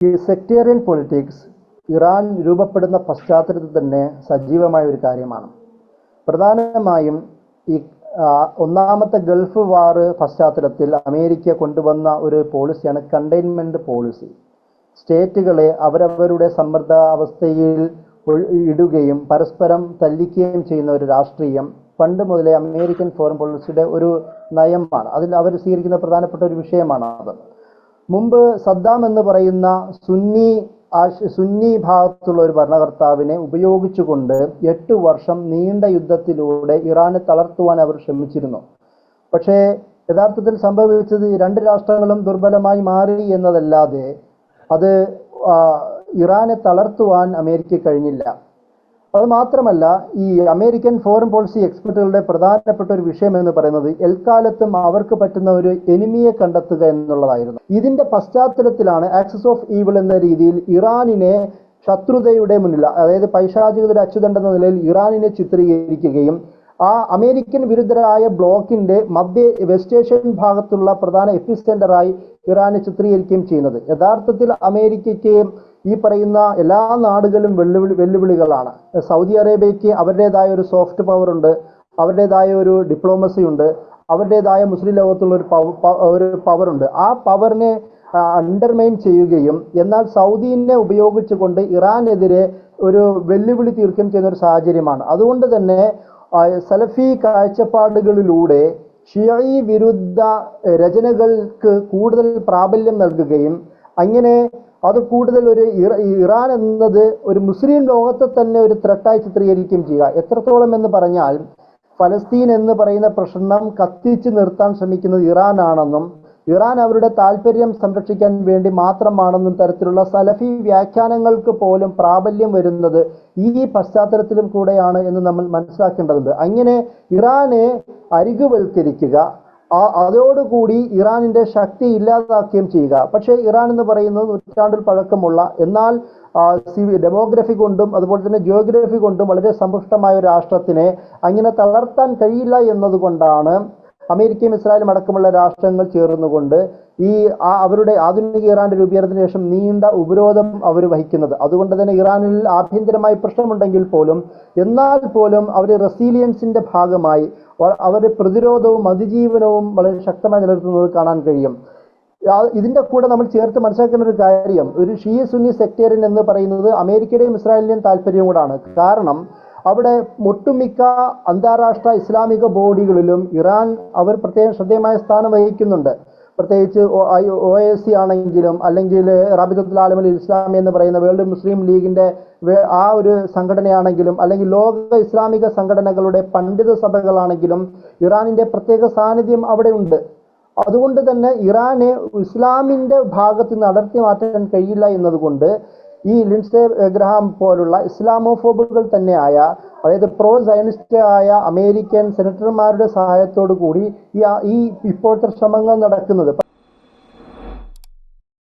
ഈ sectarian politics Iran രൂപപ്പെടുന്ന പശ്ചാത്തലത്തിൽ തന്നെ സജീവമായ ഒരു കാര്യമാണ്. പ്രധാനമായും ഈ ഒന്നാമത്തെ ഗൾഫ് വാർ പശ്ചാത്തലത്തിൽ അമേരിക്ക കൊണ്ടുവന്ന ഒരു പോളിസിയാണ് കണ്ടെയ്ൻമെന്റ് പോളിസി. സ്റ്റേറ്റുകളെ അവരവരുടെ സമ്മർദ്ദ അവസ്ഥയിൽ ഇടുകയും പരസ്പരം തല്ലിക്കുകയും ചെയ്യുന്ന ഒരു രാഷ്ട്രീയം പണ്ട് മുതലേ അമേരിക്കൻ ഫോറിൻ പോളിസിയുടെ ഒരു നയമാണ്. അതിൽ അവർ സ്വീകരിക്കുന്ന പ്രധാനപ്പെട്ട ഒരു വിഷയമാണ് അത്. മുമ്പ് സദ്ദാം എന്ന് പറയുന്ന സുന്നി ഭാഗത്തുള്ള ഒരു ഭരണകർത്താവിനെ ഉപയോഗിച്ചുകൊണ്ട് 8 വർഷം നീണ്ട യുദ്ധത്തിലൂടെ ഇറാനെ തളർത്തുവാൻ അവർ ശ്രമിച്ചിരുന്നു. പക്ഷേ യഥാർത്ഥത്തിൽ സംഭവിച്ചത് രണ്ട് രാഷ്ട്രങ്ങളും ദുർബലമായി മാറി എന്നതല്ലാതെ അത് ഇറാനെ തളർത്തുവാൻ അമേരിക്കയ്ക്ക് കഴിഞ്ഞില്ല. അത് മാത്രമല്ല, ഈ അമേരിക്കൻ ഫോറിൻ പോളിസി എക്സ്പെർട്ടുകളുടെ പ്രധാനപ്പെട്ട ഒരു വിഷയം എന്ന് പറയുന്നത് എൽക്കാലത്തും അവർക്ക് പറ്റുന്ന ഒരു എനിമിയെ കണ്ടെത്തുക എന്നുള്ളതായിരുന്നു. ഇതിന്റെ പശ്ചാത്തലത്തിലാണ് ആക്സിസ് ഓഫ് ഈവിൾ എന്ന രീതിയിൽ ഇറാനിനെ ശത്രുതയുടെ മുന്നിൽ, അതായത് പൈശാചികതയുടെ അച്ചുതണ്ടെന്ന നിലയിൽ ഇറാനിനെ ചിത്രീകരിക്കുകയും ആ അമേരിക്കൻ വിരുദ്ധരായ ബ്ലോക്കിന്റെ വെസ്റ്റ് ഏഷ്യൻ ഭാഗത്തുള്ള പ്രധാന എപ്പിസെന്ററായി ഇറാനെ ചിത്രീകരിക്കുകയും ചെയ്യുന്നത്. യഥാർത്ഥത്തിൽ അമേരിക്കയ്ക്ക് ഈ പറയുന്ന എല്ലാ നാടുകളും വെല്ലുവിളികളാണ്. സൗദി അറേബ്യയ്ക്ക് അവരുടേതായ ഒരു സോഫ്റ്റ് പവർ ഉണ്ട്, അവരുടേതായ ഒരു ഡിപ്ലോമസി ഉണ്ട്, അവരുടേതായ മുസ്ലിം ലോകത്തുള്ള ഒരു പവറുണ്ട്. ആ പവറിനെ അണ്ടർമൈൻ ചെയ്യുകയും എന്നാൽ സൗദിനെ ഉപയോഗിച്ചുകൊണ്ട് ഇറാനെതിരെ ഒരു വെല്ലുവിളി തീർക്കുകയും ചെയ്യുന്ന ഒരു സാഹചര്യമാണ്. അതുകൊണ്ട് തന്നെ സലഫി കാഴ്ചപ്പാടുകളിലൂടെ ഷിയഈ വിരുദ്ധ രചനകൾക്ക് കൂടുതൽ പ്രാബല്യം നൽകുകയും അങ്ങനെ അത് കൂടുതൽ ഒരു ഇറാൻ എന്നത് ഒരു മുസ്ലിം ലോകത്തെ തന്നെ ഒരു ത്രെട്ടായി ചിത്രീകരിക്കുകയും ചെയ്യുക. എത്രത്തോളം എന്ന് പറഞ്ഞാൽ ഫലസ്തീൻ എന്ന് പറയുന്ന പ്രശ്നം കത്തിച്ചു നിർത്താൻ ശ്രമിക്കുന്നത് ഇറാനാണെന്നും ഇറാൻ അവരുടെ താല്പര്യം സംരക്ഷിക്കാൻ വേണ്ടി മാത്രമാണെന്നും തരത്തിലുള്ള സലഫി വ്യാഖ്യാനങ്ങൾക്ക് പോലും പ്രാബല്യം വരുന്നത് ഈ പശ്ചാത്തലത്തിലും കൂടെയാണ് എന്ന് നമ്മൾ മനസ്സിലാക്കേണ്ടതുണ്ട്. അങ്ങനെ ഇറാനെ അരികുവൽക്കരിക്കുക, അതോടുകൂടി ഇറാനിന്റെ ശക്തി ഇല്ലാതാക്കുകയും ചെയ്യുക. പക്ഷേ ഇറാൻ എന്ന് പറയുന്നത് നൂറ്റാണ്ടിൽ പഴക്കമുള്ള എന്നാൽ ഡെമോഗ്രഫി കൊണ്ടും അതുപോലെ തന്നെ ജിയോഗ്രഫി കൊണ്ടും വളരെ സമ്പുഷ്ടമായ ഒരു രാഷ്ട്രത്തിനെ അങ്ങനെ തളർത്താൻ കഴിയില്ല എന്നതുകൊണ്ടാണ് അമേരിക്കയും ഇസ്രായേലും അടക്കമുള്ള രാഷ്ട്രങ്ങൾ ചേർന്നുകൊണ്ട് അവരുടെ ആധുനിക ഇറാന്റെ രൂപീകരണത്തിന് ശേഷം നീണ്ട ഉപരോധം അവർ വഹിക്കുന്നത്. അതുകൊണ്ട് തന്നെ ഇറാനിൽ ആഭ്യന്തരമായ പ്രശ്നമുണ്ടെങ്കിൽ പോലും എന്നാൽ പോലും അവർ റെസീലിയൻസിന്റെ ഭാഗമായി അവർ പ്രതിരോധവും അതിജീവനവും വളരെ ശക്തമായി നിലനിർത്തുന്നത് കാണാൻ കഴിയും. ഇതിന്റെ കൂടെ നമ്മൾ ചേർത്ത് മനസ്സിലാക്കേണ്ട ഒരു കാര്യം, ഒരു ഷിയ സുന്നി സെക്ടേറിയൻ എന്ന് പറയുന്നത് അമേരിക്കയുടെയും ഇസ്രായേലിന്റെയും താല്പര്യവും കൂടാണ്. കാരണം അവിടെ ഒട്ടുമിക്ക അന്താരാഷ്ട്ര ഇസ്ലാമിക ബോഡികളിലും ഇറാൻ അവർ പ്രത്യേകം ശ്രദ്ധേയമായ സ്ഥാനം വഹിക്കുന്നുണ്ട്. പ്രത്യേകിച്ച് OIC ആണെങ്കിലും അല്ലെങ്കിൽ റാബിത്തത്തുൽ ആലമുൽ ഇസ്ലാമി എന്ന് പറയുന്ന വേൾഡ് മുസ്ലിം ലീഗിന്റെ ആ ഒരു സംഘടനയാണെങ്കിലും അല്ലെങ്കിൽ ലോക ഇസ്ലാമിക സംഘടനകളുടെ പണ്ഡിത സഭകളാണെങ്കിലും ഇറാനിന്റെ പ്രത്യേക സാന്നിധ്യം അവിടെ ഉണ്ട്. അതുകൊണ്ട് തന്നെ ഇറാനെ ഇസ്ലാമിന്റെ ഭാഗത്ത് നിന്ന് അടർത്തി മാറ്റാൻ കഴിയില്ല എന്നതുകൊണ്ട് ഈ ലിൻഡ്സേ ഗ്രഹാം പോലുള്ള ഇസ്ലാമോഫോബുകൾ തന്നെയായ, അതായത് പ്രോ സയനിസ്റ്റ് ആയ അമേരിക്കൻ സെനറ്റർമാരുടെ സഹായത്തോടു കൂടി ഈ ഇപ്പോഴത്തെ ശ്രമങ്ങൾ നടക്കുന്നത്.